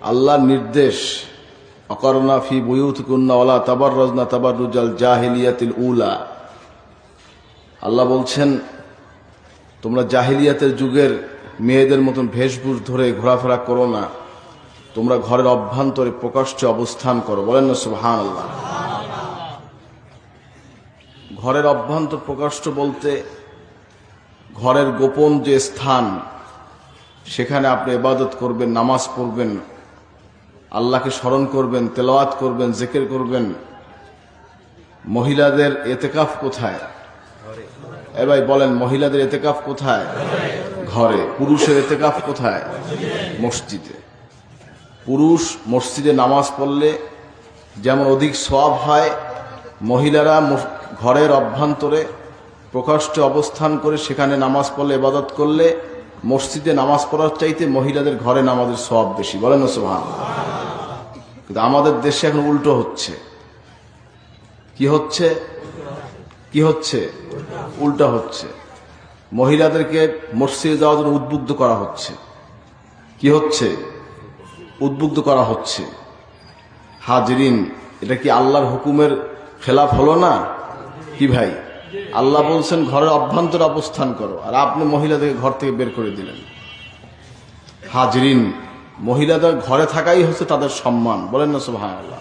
আল্লাহর নির্দেশ, অকরনা ফি বুয়ুতিকুন্না ওয়ালা তাবাররাজনা তাবাররুজাল জাহিলিয়াতিল উলা। আল্লাহ বলছেন, তোমরা জাহিলিয়াতের যুগের মেয়েদের মতন বেশভূষ ধরে ঘোরাফেরা করো না, তোমরা ঘরের অভ্যন্তরে প্রকাশ্যে অবস্থান করো। বলেন না সুবহানাল্লাহ। ঘরের অভ্যন্তর প্রকাশ্য বলতে ঘরের গোপন যে স্থান, সেখানে আপনি ইবাদত করবেন, নামাজ পড়বেন, আল্লাহকে স্মরণ করবেন, তেলাওয়াত করবেন, জিকির করবেন। মহিলাদের এতেকাফ কোথায়? ভাই বলেন, মহিলাদের এতেকাফ কোথায়? ঘরে। পুরুষের এতেকাফ কোথায়? মসজিদে। পুরুষ মসজিদে নামাজ পড়লে যেমন অধিক সওয়াব হয়, মহিলারা ঘরের অভ্যন্তরে প্রকাশ্যে অবস্থান করে সেখানে নামাজ পড়লে, ইবাদত করলে, মসজিদে নামাজ পড়ার চাইতে মহিলাদের ঘরে নামাজের সওয়াব বেশি। বলেন না সুবহানাল্লাহ। কিন্তু আমাদের দেশে এখন উল্টো হচ্ছে। কি হচ্ছে? কি হচ্ছে? উল্টা হচ্ছে। মহিলাদেরকে মসজিদে যাওয়ার জন্য উদ্বুদ্ধ করা হচ্ছে। কি হচ্ছে? উদ্বুদ্ধ করা হচ্ছে। হাজরিন, এটা কি আল্লাহর হুকুমের খেলাফ হলো না? কি ভাই, আল্লাহ বলছেন ঘরের অভ্যন্তরে অবস্থান করো, আর আপনি মহিলাদেরকে ঘর থেকে বের করে দিলেন। হাজরিন, মহিলাদের ঘরে থাকাই হচ্ছে তাদের সম্মান। বলেন না সুবহানাল্লাহ।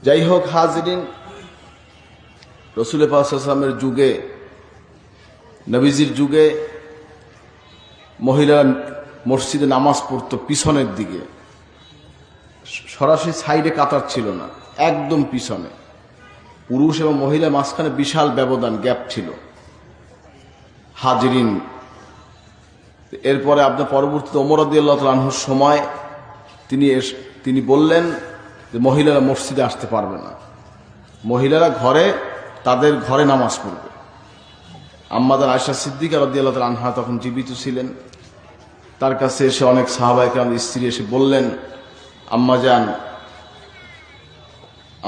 যাই হোক হাজরিন, রাসূল পাক সাল্লাল্লাহু আলাইহি ওয়াসাল্লামের যুগে, নবীজির যুগে মহিলা মসজিদে নামাজ পড়তো পিছনের দিকে, সরাসরি সাইডে কাতার ছিল না, একদম পিছনে। পুরুষ এবং মহিলা মাঝখানে বিশাল ব্যবধান, গ্যাপ ছিল। হাজরিন, এরপরে আপনার পরবর্তীতে ওমর রাদিয়াল্লাহু তাআলা আনহুর সময় তিনি বললেন যে মহিলারা মসজিদে আসতে পারবে না, মহিলারা ঘরে, তাদের ঘরে নামাজ পড়বে। আম্মাজান আয়েশা সিদ্দিকা রাদিয়াল্লাহু তাআলা আনহা তখন জীবিত ছিলেন। তার কাছে এসে অনেক সাহাবায়ে কেরাম স্ত্রী এসে বললেন, আম্মাজান,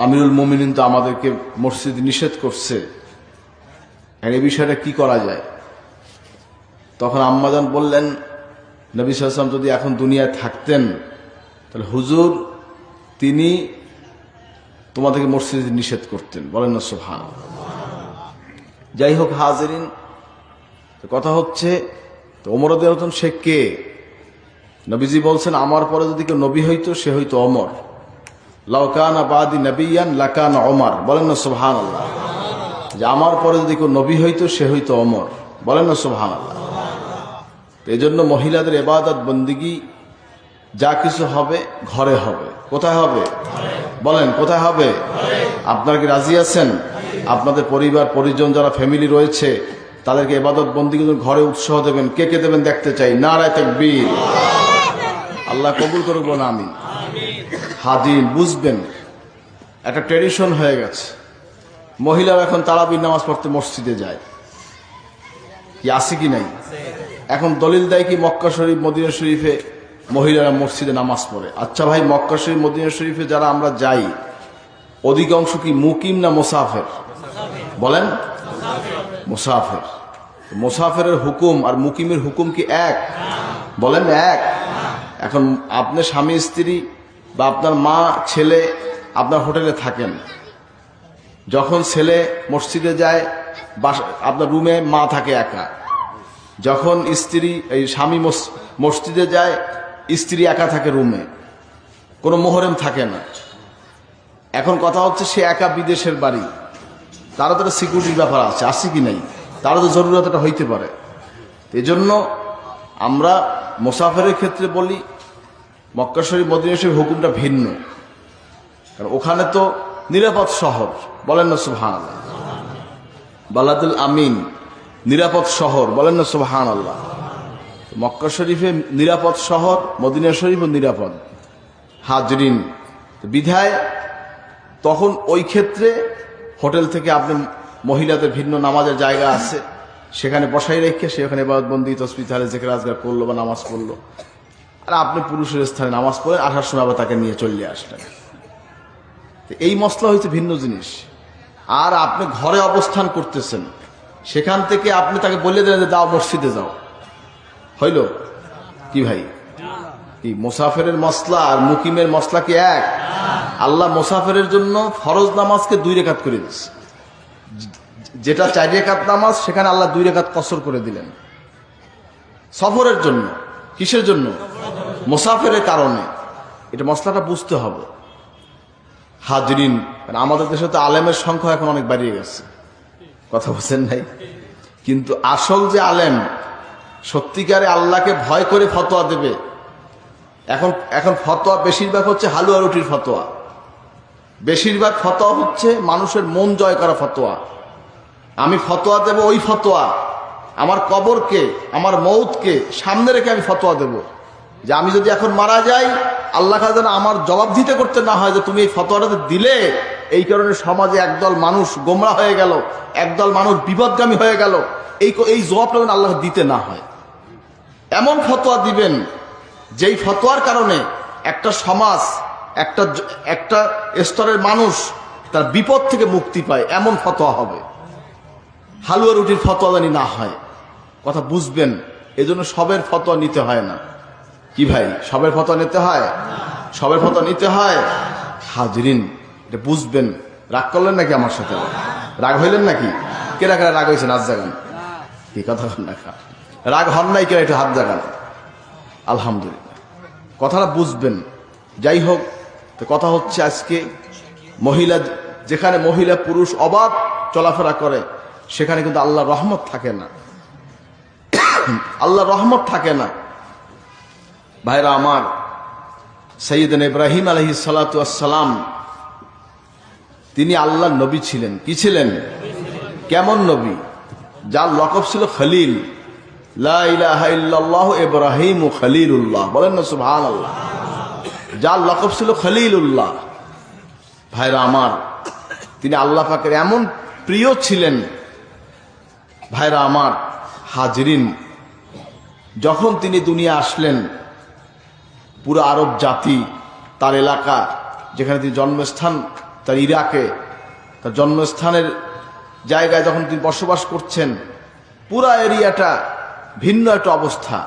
আমিরুল মুমিনিন তো আমাদেরকে মসজিদ নিষেধ করছে, এই বিষয়টা কি করা যায়? তখন আম্মাজান বললেন, নবী সাল্লাল্লাহু আলাইহি ওয়াসাল্লাম যদি এখন দুনিয়ায় থাকতেন, তাহলে হুজুর তিনি তোমাদেরকে মসজিদে নিষেধ করতেন। বলেন না সুবহানাল্লাহ। যাই হোক হাজরিন, কথা হচ্ছে ওমর রাদিয়াল্লাহু তাআলা সে কে? নবীজি বলছেন, আমার পরে যদি কেউ নবী হইতো সে হইতো ওমর। লাউ কানা বাদি নবিয়ান লাকানা ওমর। বলেন না সুবহানাল্লাহ। যে আমার পরে যদি কেউ নবী হইতো সে হইতো ওমর। বলেন না সুবহানাল্লাহ। এই জন্য মহিলাদের ইবাদত বন্দেগী যা কিছু হবে ঘরে হবে। কোথায় হবে? বলেন কোথায় হবে? আপনারা কি রাজি আছেন? আপনাদের পরিবার পরিজন যারা ফ্যামিলি রয়েছে তাদেরকে ইবাদত বন্দেগী ঘরে উৎসাহ দেবেন। কে কে দেবেন দেখতে চাই। নারায়ে তাকবীর। আল্লাহ কবুল করুক না। আমিন। হাজির বুঝবেন, একটা ট্র্যাডিশন হয়ে গেছে, মহিলারা এখন তারাবির নামাজ পড়তে মসজিদে যায়। কি আছে কি নাই? এখন দলিল দেয় কি মক্কা শরীফ মদিনা শরীফে মহিলারা মসজিদে নামাজ পড়ে। আচ্ছা ভাই, মক্কা শরীফ মদিনা শরীফে যারা আমরা যাই, অধিকাংশ কি মুকিম না মুসাফির? বলেন মুসাফির। মুসাফিরের হুকুম আর মুকিমের হুকুম কি এক? বলেন এক। এখন আপনি স্বামী স্ত্রী বা আপনার মা ছেলে আপনার হোটেলে থাকেন, যখন ছেলে মসজিদে যায় আপনার রুমে মা থাকে একা, যখন স্বামী মসজিদে যায় স্ত্রী একা থাকে রুমে, কোনো মোহরেম থাকে না। এখন কথা হচ্ছে সে একা বিদেশের বাড়ি, তারও তো সিকিউরিটির ব্যাপার আছে, আছে কি নাই? তারও তো জরুরত এটা হইতে পারে। এই জন্য আমরা মুসাফিরের ক্ষেত্রে বলি মক্কা শরীফ মদিনা শরীফ হুকুমটা ভিন্ন, কারণ ওখানে তো নিরাপদ শহর। বলেন না সুবহানাল্লাহ। বালাদুল আমিন, নিরাপদ শহর। বলেন না সুবহানাল্লাহ। মক্কা শরীফে নিরাপদ শহর, মদিনা শরীফও নিরাপদ। হাজরিন, বিধায় তখন ওই ক্ষেত্রে হোটেল থেকে আপনি মহিলাদের ভিন্ন নামাজের জায়গা আছে, সেখানে বসাই রেখে সে ওখানে ইবাদত বন্দেগী তাসবিহ তাহলিল জিকির আজকার করলো বা নামাজ পড়লো, আর আপনি পুরুষের স্থানে নামাজ পড়ে আসার সময় আবার তাকে নিয়ে চলে আসলেন। এই মসলা হচ্ছে ভিন্ন জিনিস। আর আপনি ঘরে অবস্থান করতেছেন, সেখান থেকে আপনি তাকে বলে দিলেন যে যাও মসজিদে যাও, হইল কি ভাই? কি মুসাফিরের মসলা আর মুকিমের মসলা কি এক? আল্লাহ মুসাফিরের জন্য ফরজ নামাজকে 2 রাকাত করে দিয়েছে। যেটা 4 রাকাত নামাজ সেখানে আল্লাহ 2 রাকাত কসর করে দিলেন সফরের জন্য। কিসের জন্য? মুসাফিরের কারণে। এটা মসলাটা বুঝতে হবে হাজরিন। আমাদের দেশে তো আলেমের সংখ্যা এখন অনেক বাড়িয়ে গেছে, কথা বলছেন নাই? কিন্তু আসল যে আলেম সত্যিকারে আল্লাহকে ভয় করে ফতোয়া দেবে, এখন ফতোয়া বেশিরভাগ হচ্ছে হালুয়া রুটির ফতোয়া, বেশিরভাগ ফতোয়া হচ্ছে মানুষের মন জয় করা ফতোয়া। আমি ফতোয়া দেব ওই ফতোয়া, আমার কবরকে আমার মৌতকে সামনে রেখে আমি ফতোয়া দেব যে আমি যদি এখন মারা যাই আল্লাহ যেন আমার জবাব দিতে করতে না হয় যে তুমি এই ফতোয়াটাতে দিলে, এই কারণে সমাজে একদল মানুষ গোমরা হয়ে গেল, একদল মানুষ বিপদগামী হয়ে গেল, এই জবাবটা যেন আল্লাহ দিতে না হয়। এমন ফতোয়া দিবেন যেই ফতোয়ার কারণে একটা সমাজ একটা স্তরের মানুষ তার বিপদ থেকে মুক্তি পায়, এমন ফতোয়া হবে। হালুয়া রুটির ফতোয়া জানি না হয়, কথা বুঝবেন। এজন্য সবের ফতোয়া নিতে হয় না। কি ভাই, সবের ফতোয়া নিতে হয়? সবের ফতোয়া নিতে হয় হাজরিন, এটা বুঝবেন। রাগ করলেন নাকি আমার সাথে? রাগ হইলেন নাকি? কেরা কেরা রাগ হয়েছেন? হাত জাগান। কি কথা হন না, রাগ হন নাই কেরা? একটু হাত জাগান। আলহামদুলিল্লাহ, কথাটা বুঝবেন। যাই হোক, তো কথা হচ্ছে আজকে মহিলা, যেখানে মহিলা পুরুষ অবাধ চলাফেরা করে সেখানে কিন্তু আল্লাহর রহমত থাকে না, আল্লাহর রহমত থাকে না। ভাইরা আমার, সাইয়েদনা ইব্রাহিম আলাইহিস সালাতু ওয়াস সালাম তিনি আল্লাহর নবী ছিলেন। কি ছিলেন? কেমন নবী? যার লকব ছিল খলিল। লা ইলাহা ইল্লাল্লাহু ইব্রাহিমু খলিলুল্লাহ, বলেন না সুবহানাল্লাহ। যার লকব ছিল খলিলুল্লাহ। ভাইরা আমার, তিনি আল্লাহ পাকের এমন প্রিয় ছিলেন। ভাইরা আমার হাজরিন, যখন তিনি দুনিয়া আসলেন, পুরো আরব জাতি, তার এলাকা, যেখানে তিনি জন্মস্থান, তার ইরাকে, তার জন্মস্থানের জায়গায় যখন তিনি বসবাস করছেন, পুরা এরিয়াটা ভিন্ন একটা অবস্থা।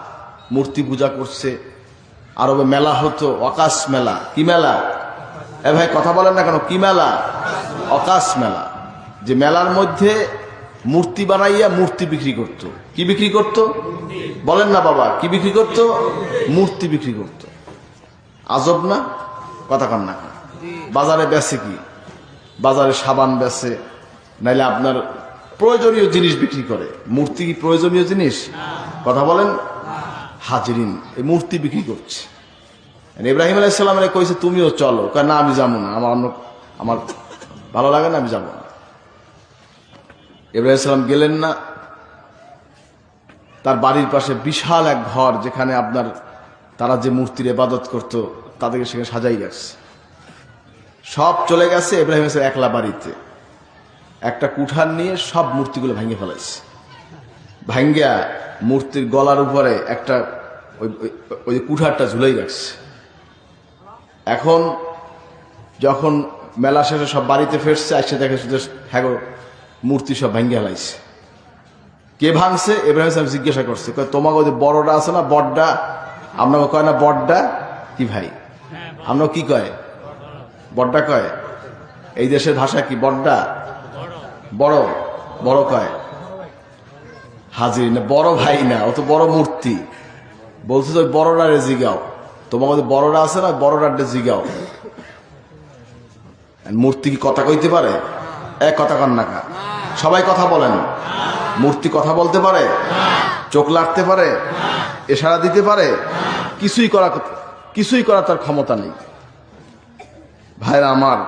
মূর্তি পূজা করছে। আরবে মেলা হতো, অকাশ মেলা। কি মেলা? এ ভাই কথা বলেন না কেন? কি মেলা? অকাশ মেলা। যে মেলার মধ্যে মূর্তি বানাইয়া মূর্তি বিক্রি করত। কি বিক্রি করত? বলেন না বাবা, কি বিক্রি করত? মূর্তি বিক্রি করত। আজব না? কথা কন না। বাজারে বেচে কি? বাজারে সাবান বেচে, নাইলে আপনার প্রয়োজনীয় জিনিস বিক্রি করে। মূর্তি কি প্রয়োজনীয় জিনিস? কথা বলেন হাজরিন, এই মূর্তি বিক্রি করছে। ইব্রাহিম আলাইহিস সালামের কইছে তুমিও চলো, কয় না আমি যাবো না, আমার ভালো লাগে না, আমি যাবো না। ইব্রাহিম সালাম গেলেন না। তার বাড়ির পাশে বিশাল এক ঘর, যেখানে আপনার তারা যে মূর্তির ইবাদত করত তাদেরকে সেখানে সাজাই গেছে। সব চলে গেছে। ইব্রাহিম সালাম একলা বাড়িতে একটা কুঠার নিয়ে সব মূর্তিগুলো ভেঙে ফেলাইছে। ভাঙ্গিয়া মূর্তির গলার উপরে একটা ওই কুঠারটা ঝুলেই রাখছে। এখন যখন মেলা শেষে সব বাড়িতে ফিরছে, আসছে দেখে শুধু হ্যাঁ মূর্তি সব ভেঙে ফেলাইছে। কে ভাঙছে? ইব্রাহিম সাহেব জিজ্ঞাসা করছে, কয় তোমাকে ওই বড়টা আছে না, বড়টা? আপনাকে কয় না বড়টা? কি ভাই, আপনাকে কি কয়? বড়টা কয়। এই দেশের ভাষা কি বড়টা? বড় বড় কয়। হাজির না, বড় ভাই না, ও তো বড় মূর্তি। বলছে ওই বড়টারে জিগাও, তোমাকে ওই বড়টা আছে না, বড়টারে জিগাও। মূর্তি কি কথা কইতে পারে? এক কথা কন না কা, সবাই কথা বলেন। মূর্তি কথা বলতে পারে? চোখ লাগতে পারে? ইশারা দিতে পারে? কিছুই করা তার ক্ষমতা নেই। ভাইরা আমার,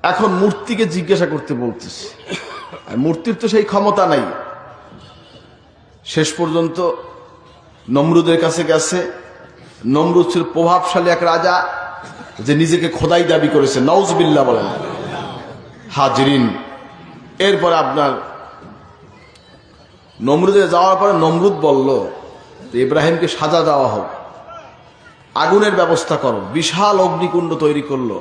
এখন মূর্তিকে জিজ্ঞাসা করতে বলতেছি, মূর্তির তো সেই ক্ষমতা নাই। শেষ পর্যন্ত নমরুদের কাছে গেছে। নমরুদ ছিল প্রভাবশালী এক রাজা, যে নিজেকে খোদাই দাবি করেছে। নাউজুবিল্লাহ বলেন হাজরিন। এরপরে আপনার নমরুদে যাওয়ার পরে নমরুদ বলল, ইব্রাহিমকে সাজা দেওয়া হোক, আগুনের ব্যবস্থা করো। বিশাল অগ্নিকুণ্ড তৈরি করলো।